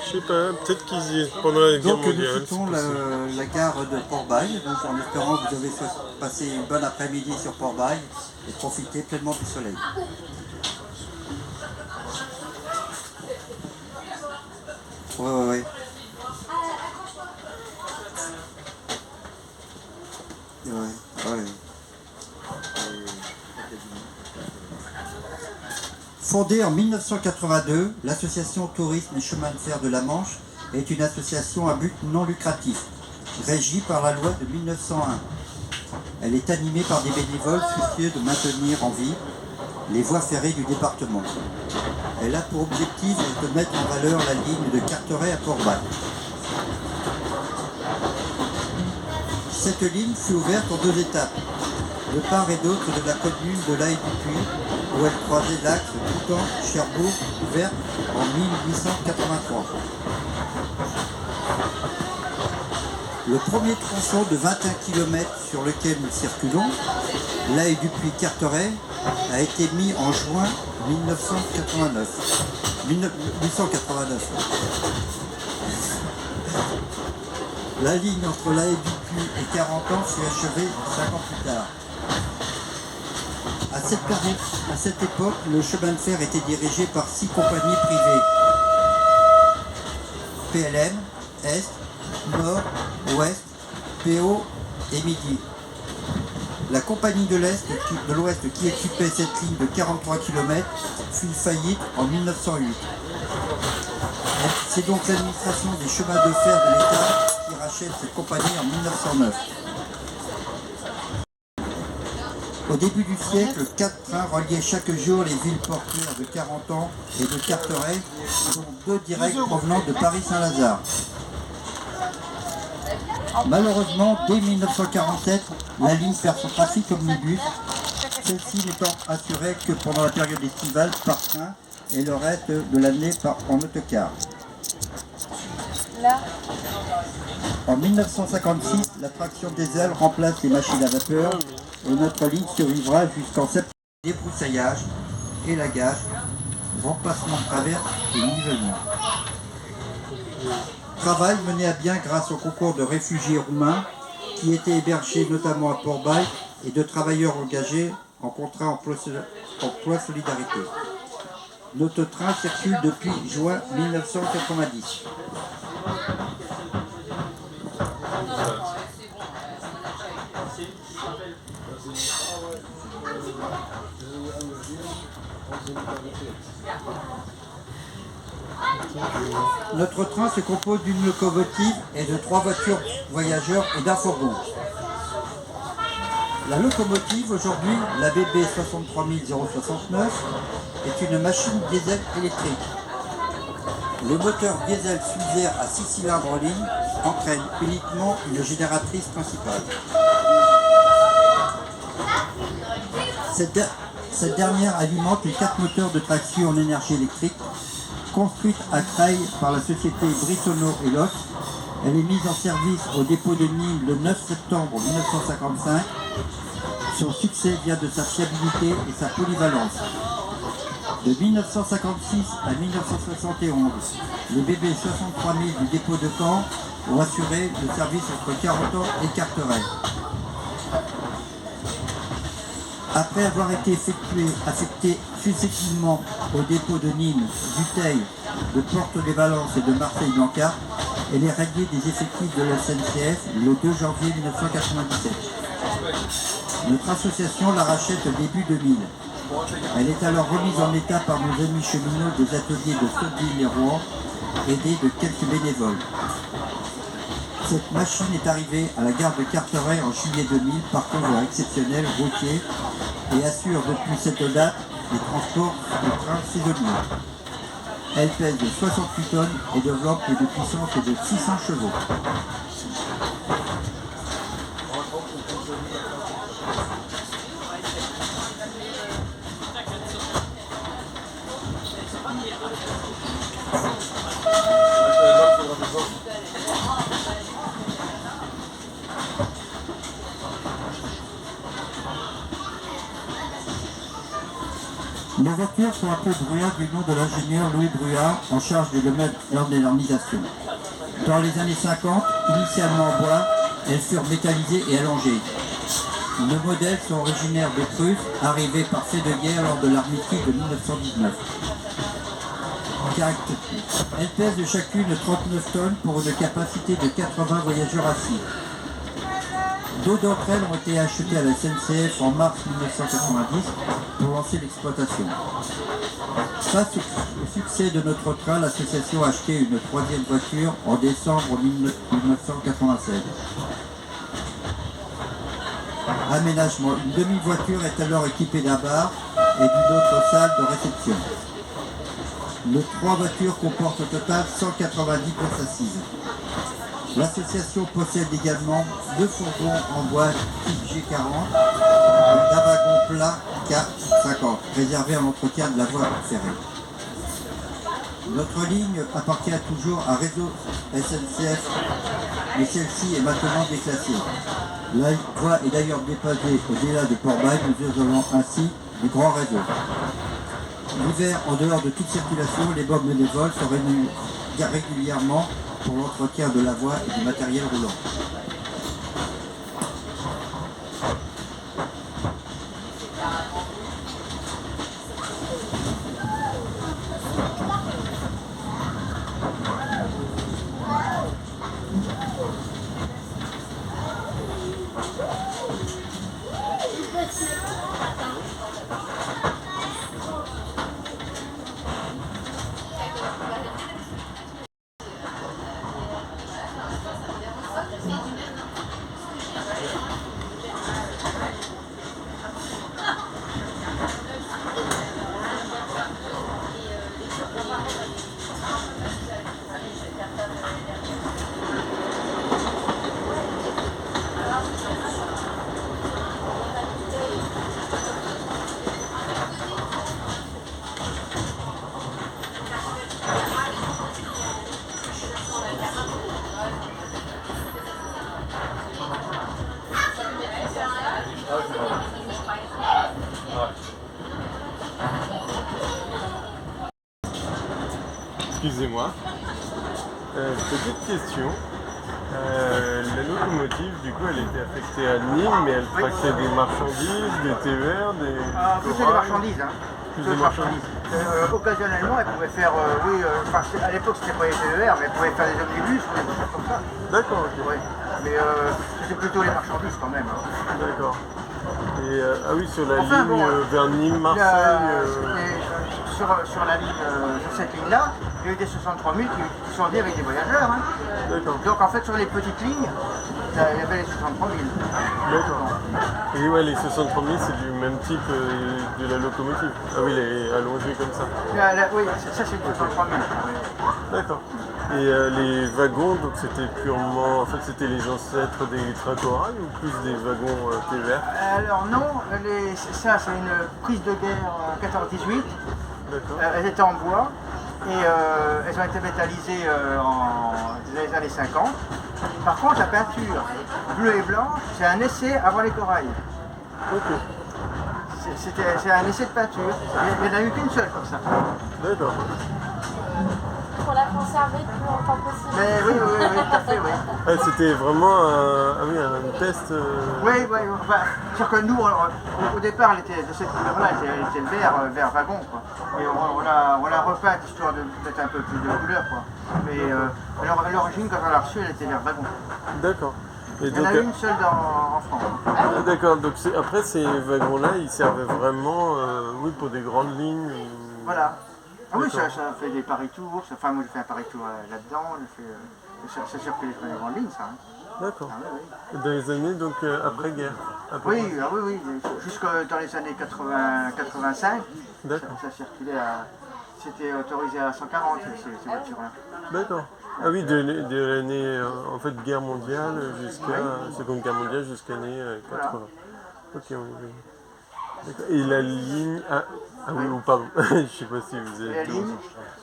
Je sais pas, peut-être qu'ils y étaient pendant la guerre Donc nous mondiale. quittons la gare de Port-Bail, donc en espérant que vous avez passé une bonne après-midi sur Port-Bail et profiter pleinement du soleil. Ouais. Ouais. Fondée en 1982, l'association Tourisme et Chemin de Fer de la Manche est une association à but non lucratif, régie par la loi de 1901. Elle est animée par des bénévoles soucieux de maintenir en vie les voies ferrées du département. Elle a pour objectif de mettre en valeur la ligne de Carteret à Port-Bail. Cette ligne fut ouverte en 2 étapes, de part et d'autre de la commune de Laye-du-Puy, où elle croisait l'axe Boucan-Cherbourg, ouverte en 1883. Le premier tronçon de 21 km sur lequel nous circulons, Laye-du-Puy-Carteret, a été mis en juin 1889. La ligne entre Laye-du-Puy et Carentan fut achevée 5 ans plus tard. À cette époque, le chemin de fer était dirigé par 6 compagnies privées. PLM, Est, Nord, Ouest, PO et Midi. La compagnie de l'Ouest qui occupait cette ligne de 43 km fut faillite en 1908. C'est donc l'administration des chemins de fer de l'État qui rachète cette compagnie en 1909. Au début du siècle, 4 trains reliaient chaque jour les villes portuaires de Carentan et de Carteret, dont 2 directs provenant de Paris-Saint-Lazare. Malheureusement, dès 1947, la ligne perd son trafic omnibus, celle-ci n'étant assurée que pendant la période estivale par train et le reste de l'année en autocar. En 1956, la traction diesel remplace les machines à vapeur et notre ligne survivra jusqu'en septembre. Débroussaillage, élagage, remplacement de traverse et nivellement. Travail mené à bien grâce au concours de réfugiés roumains qui étaient hébergés notamment à Port-Bail et de travailleurs engagés en contrat emploi solidarité. Notre train circule depuis juin 1990. Notre train se compose d'une locomotive et de 3 voitures voyageurs et d'un fourgon. La locomotive, aujourd'hui, la BB 63069, est une machine diesel électrique. Le moteur diesel Suizer à 6 cylindres en ligne entraîne uniquement une génératrice principale. Cette dernière alimente les 4 moteurs de traction en énergie électrique. Construite à Creil par la société Brissonneau et Lot, elle est mise en service au dépôt de Nîmes le 9 septembre 1955. Son succès vient de sa fiabilité et sa polyvalence. De 1956 à 1971, les BB 63000 du dépôt de Caen ont assuré le service entre Carentan et Carteret. Après avoir été affecté successivement au dépôt de Nîmes, d'Uteil, de Porte-des-Valences et de Marseille-Blancard, elle est radiée des effectifs de la SNCF le 2 janvier 1997. Notre association la rachète au début 2000. Elle est alors remise en état par nos amis cheminots des ateliers de Sotteville-les-Rouen, aidés de quelques bénévoles. Cette machine est arrivée à la gare de Carteret en juillet 2000 par convoi exceptionnel routier et assure depuis cette date les transports de trains saisonniers. Elle pèse 68 tonnes et développe de puissance de 600 chevaux. Les voitures sont appelées Bruat du nom de l'ingénieur Louis Bruat en charge de l'organisation. Dans les années 50, initialement en bois, elles furent métallisées et allongées. Les modèles sont originaires de Prusse, arrivés par fait de guerre lors de l'armistice de 1919. Elles pèsent chacune 39 tonnes pour une capacité de 80 voyageurs assis. Deux d'entre elles ont été achetées à la SNCF en mars 1990 pour lancer l'exploitation. Face au succès de notre train, l'association a acheté une troisième voiture en décembre 1996. Aménagement. Une demi-voiture est alors équipée d'un bar et d'une autre salle de réception. Les trois voitures comportent au total 190 places assises. L'association possède également deux fourgons en bois type G40 et un wagon plat K50 réservé à l'entretien de la voie ferrée. Notre ligne appartient toujours à Réseau SNCF, mais celle-ci est maintenant déclassée. La voie est d'ailleurs dépassée au-delà de Port-Bail, nous isolons ainsi du grand réseau. L'hiver, en dehors de toute circulation, les bombes bénévoles sont réunis régulièrement pour l'entretien de la voie et du matériel roulant. Excusez-moi. Petite question. La locomotive, du coup, elle était affectée à Nîmes, mais elle tractait des marchandises, des TER, des... Plus des marchandises. Hein. Plus des marchandises. Occasionnellement, elle pouvait faire, à l'époque c'était pas les TER, mais elle pouvait faire des omnibus ou des choses comme ça. D'accord, ok. Ouais. Mais c'était plutôt les marchandises quand même. Hein. D'accord. Et ah oui, sur la Enfin, ligne bon, vers Nîmes, Marseille. Sur la ligne, sur cette ligne-là, il y a eu des 63 000 qui sont venus avec des voyageurs. Hein. D'accord. Donc en fait sur les petites lignes, il y avait les 63 000. D'accord. Et ouais, les 63 000, c'est du même type de la locomotive. Ah oui, elle est allongée comme ça. Oui, ça c'est les 63 000. D'accord. Et les wagons, donc c'était purement, en fait c'était les ancêtres des trains corail ou plus des wagons TER? Alors non, ça c'est une prise de guerre 14-18. D'accord. Elles étaient en bois et elles ont été métallisées dans les années 50. Par contre, la peinture bleue et blanche, c'est un essai avant les corails. Ok. C'est un essai de peinture. Il n'y en a eu qu'une seule comme ça. D'accord. Pour la conserver le plus longtemps possible. Mais oui, tout à fait, oui. Ah, c'était vraiment un test. Oui, enfin, sûr que nous, au départ, elle était de cette couleur-là, elle était vert wagon, quoi. Et on l'a repeinte histoire de mettre un peu plus de couleur, quoi. Mais à l'origine, quand on l'a reçue, elle était vert wagon. D'accord. Et Il y en a une seule en France. Ah, d'accord, donc après ces wagons-là, ils servaient vraiment pour des grandes lignes. Voilà. Ah oui, D'accord. ça fait des paris-tours. Enfin, moi, j'ai fait un pari-tour là-dedans. Ça circulait sur les grandes lignes, ça. Hein. D'accord. Ah, oui. Dans les années donc après-guerre. Oui. Jusque dans les années 85, D'accord. ça circulait à... C'était autorisé à 140, ces voitures-là. D'accord. Ah oui, de l'année en fait guerre mondiale jusqu'à Seconde Guerre mondiale jusqu'à l'année 80. Voilà. Ok, on est bien. D'accord. Et la ligne. Ah oui, pardon, je sais pas si vous avez Et la tout.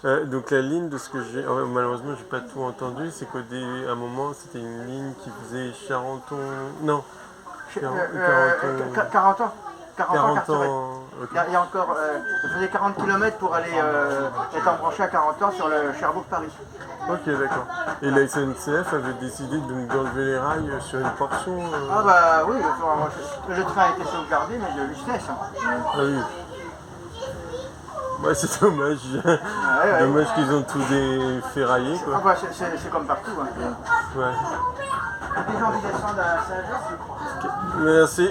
ligne Donc la ligne de ce que j'ai. Malheureusement, j'ai pas tout entendu. C'est qu'à un moment, c'était une ligne qui faisait Charenton. Non. 40 ans. 40 ans, 40 Carteret. ans. ok. Il y a encore, je faisais 40 km pour aller être embranché à 40 ans sur le Cherbourg-Paris. Ok, d'accord. Et la SNCF avait décidé d'enlever les rails sur une portion Ah bah oui, le train a été sauvegardé, mais de justesse. Ah oui. Ouais, c'est dommage. Ouais. Dommage qu'ils ont tout déferraillé, Ah quoi. bah, c'est comme partout. Hein. Ouais. Les gens qui descendent à Saint-Jean, Merci.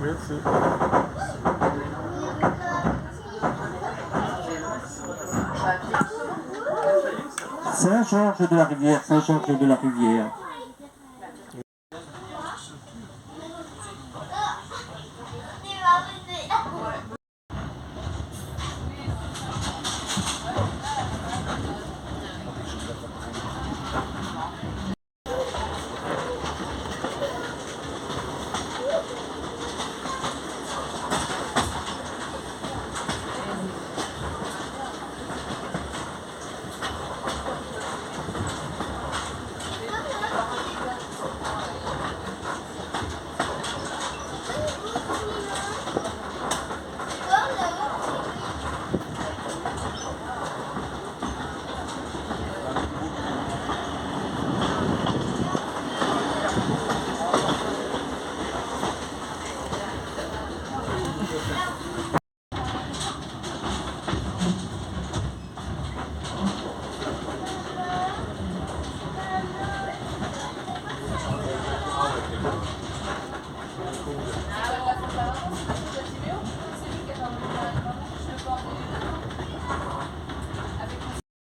Merci. Saint-Georges de la Rivière, Saint-Georges de la Rivière.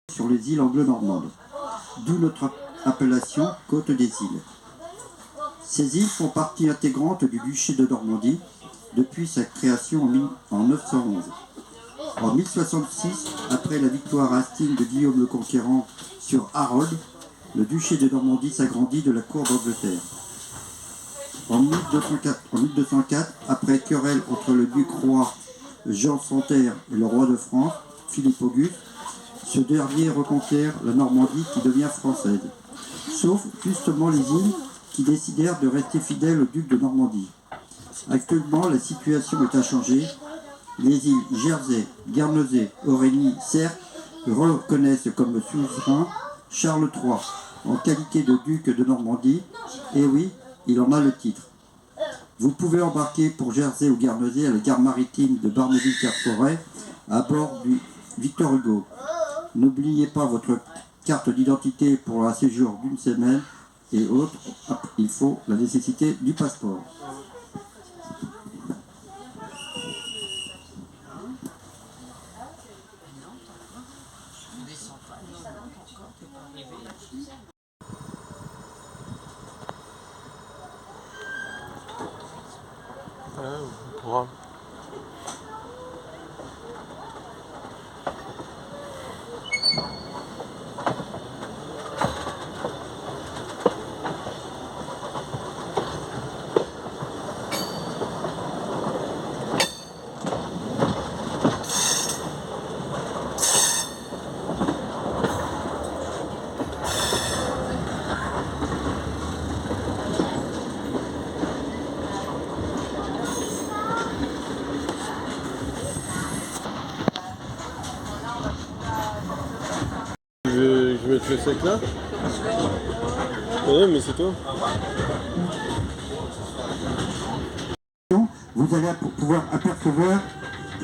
Sur les îles anglo-normandes, d'où notre appellation Côte des îles. Ces îles font partie intégrante du duché de Normandie depuis sa création en 911. En 1066, après la victoire à Hastings de Guillaume le Conquérant sur Harold, le duché de Normandie s'agrandit de la cour d'Angleterre. En 1204, après querelle entre le duc roi Jean Santerre et le roi de France, Philippe Auguste, ce dernier reconquiert la Normandie qui devient française, sauf justement les îles qui décidèrent de rester fidèles au duc de Normandie. Actuellement, la situation est inchangée. Les îles Jersey, Guernesey, Aurigny, Sercq reconnaissent comme suzerain Charles III en qualité de duc de Normandie. Et oui, il en a le titre. Vous pouvez embarquer pour Jersey ou Guernesey à la gare maritime de Barneville-Carteret à bord du Victor Hugo. N'oubliez pas votre carte d'identité pour un séjour d'une semaine et autres, il faut la nécessité du passeport. Bravo. Je vais te le sec là. Ouais, mais c'est toi. Vous allez pouvoir apercevoir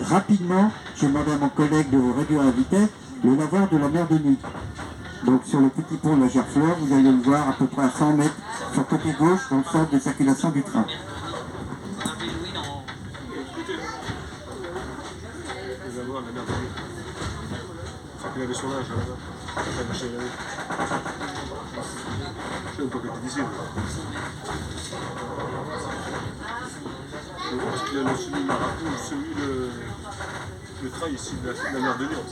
rapidement, j'ai demandé à mon collègue de vous réduire la vitesse, le lavoir de la mer de Nuit. Donc sur le petit pont de la Gerfleur, vous allez le voir à peu près à 100 mètres sur le côté gauche dans le sens de circulation du train. Il avait son âge là-bas. Après, machin, il avait. Je sais pas quoi tu disais. Parce qu'il y a le semi-marathon, le train ici de la mer de Lyon.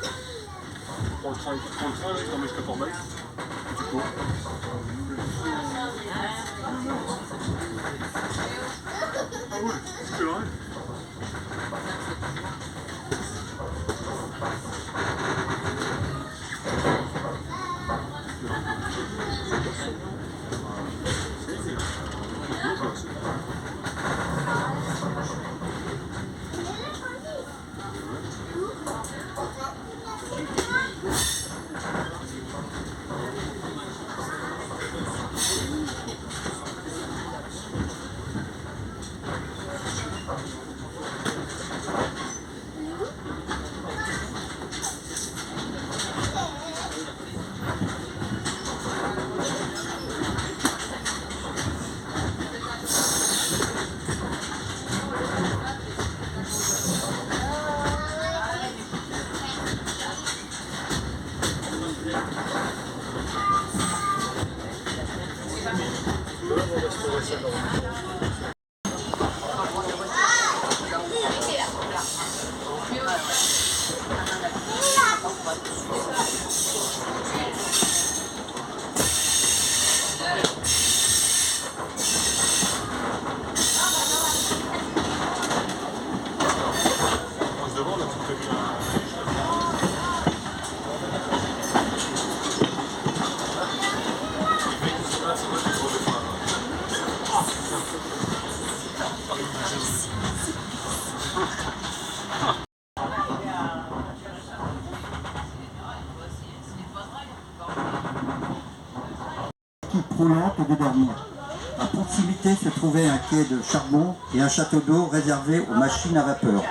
Tu prends le train, tu t'emmènes jusqu'à Port-Maïs, tu cours. Ah ouais, c'est vrai. Roulante de dormir. À proximité se trouvait un quai de charbon et un château d'eau réservé aux machines à vapeur.